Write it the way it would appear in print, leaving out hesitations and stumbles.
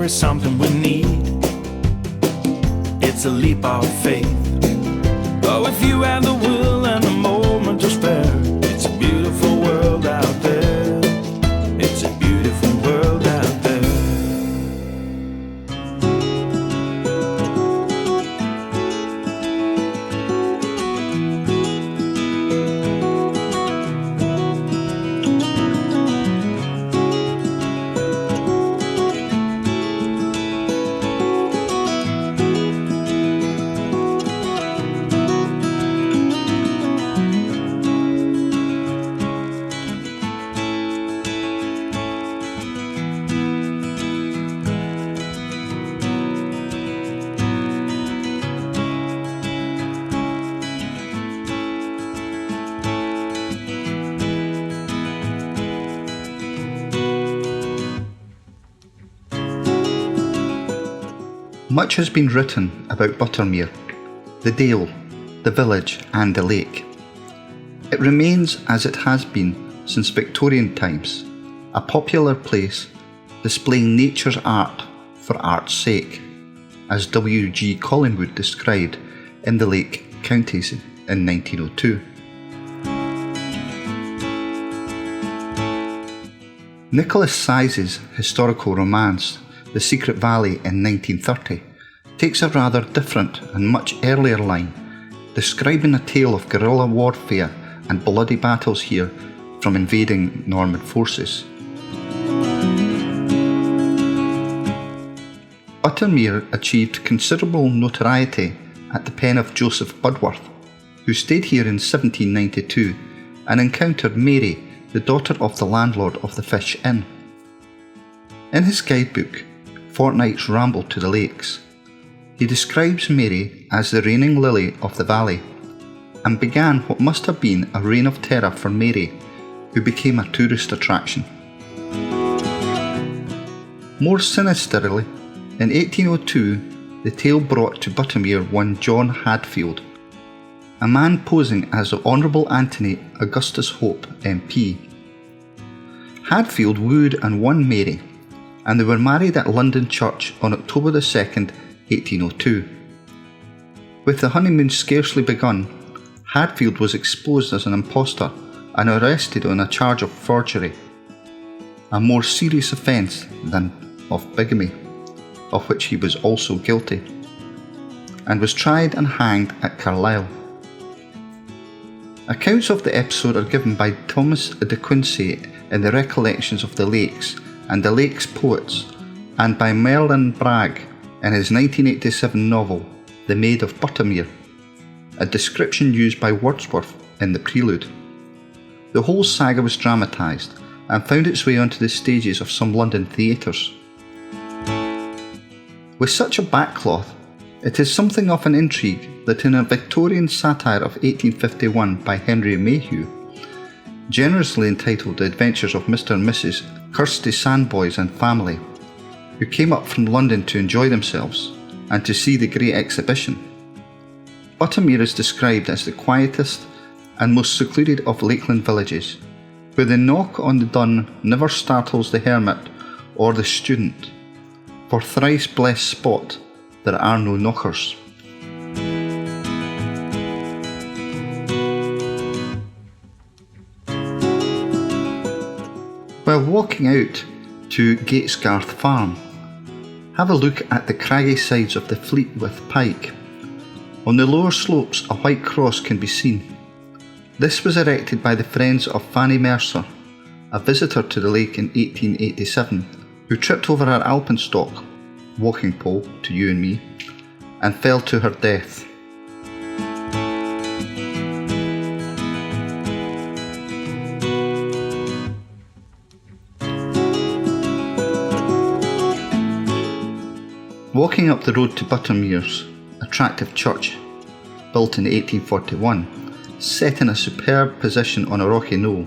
is something we need. It's a leap of faith. Oh, if you have the will and the moment to spare, it's a beautiful world out there. It's a beautiful world out there. Much has been written about Buttermere, the dale, the village and the lake. It remains, as it has been since Victorian times, a popular place displaying nature's art for art's sake, as W.G. Collingwood described in the Lake Counties in 1902. Nicholas Syze's historical romance, The Secret Valley in 1930, takes a rather different and much earlier line, describing a tale of guerrilla warfare and bloody battles here from invading Norman forces. Buttermere achieved considerable notoriety at the pen of Joseph Budworth, who stayed here in 1792 and encountered Mary, the daughter of the landlord of the Fish Inn. In his guidebook, Fortnight's Ramble to the Lakes, he describes Mary as the reigning lily of the valley, and began what must have been a reign of terror for Mary, who became a tourist attraction. More sinisterly, in 1802, the tale brought to Buttermere one John Hadfield, a man posing as the Honourable Anthony Augustus Hope MP. Hadfield wooed and won Mary, and they were married at London Church on October 2nd, 1802. With the honeymoon scarcely begun, Hadfield was exposed as an impostor and arrested on a charge of forgery, a more serious offence than of bigamy, of which he was also guilty, and was tried and hanged at Carlisle. Accounts of the episode are given by Thomas de Quincey in the Recollections of the Lakes and the Lakes Poets, and by Merlin Bragg in his 1987 novel The Maid of Buttermere, a description used by Wordsworth in the prelude. The whole saga was dramatised and found its way onto the stages of some London theatres. With such a backcloth, it is something of an intrigue that in a Victorian satire of 1851 by Henry Mayhew, generously entitled The Adventures of Mr. and Mrs. Kirsty Sandboys and Family, who came up from London to enjoy themselves and to see the Great Exhibition, Buttermere is described as the quietest and most secluded of Lakeland villages, where the knock on the dun never startles the hermit or the student. For thrice blessed spot, there are no knockers. While walking out to Gatesgarth Farm, have a look at the craggy sides of the Fleetwith Pike. On the lower slopes a white cross can be seen. This was erected by the friends of Fanny Mercer, a visitor to the lake in 1887, who tripped over her alpenstock, walking pole to you and me, and fell to her death. Walking up the road to Buttermere's attractive church, built in 1841, set in a superb position on a rocky knoll,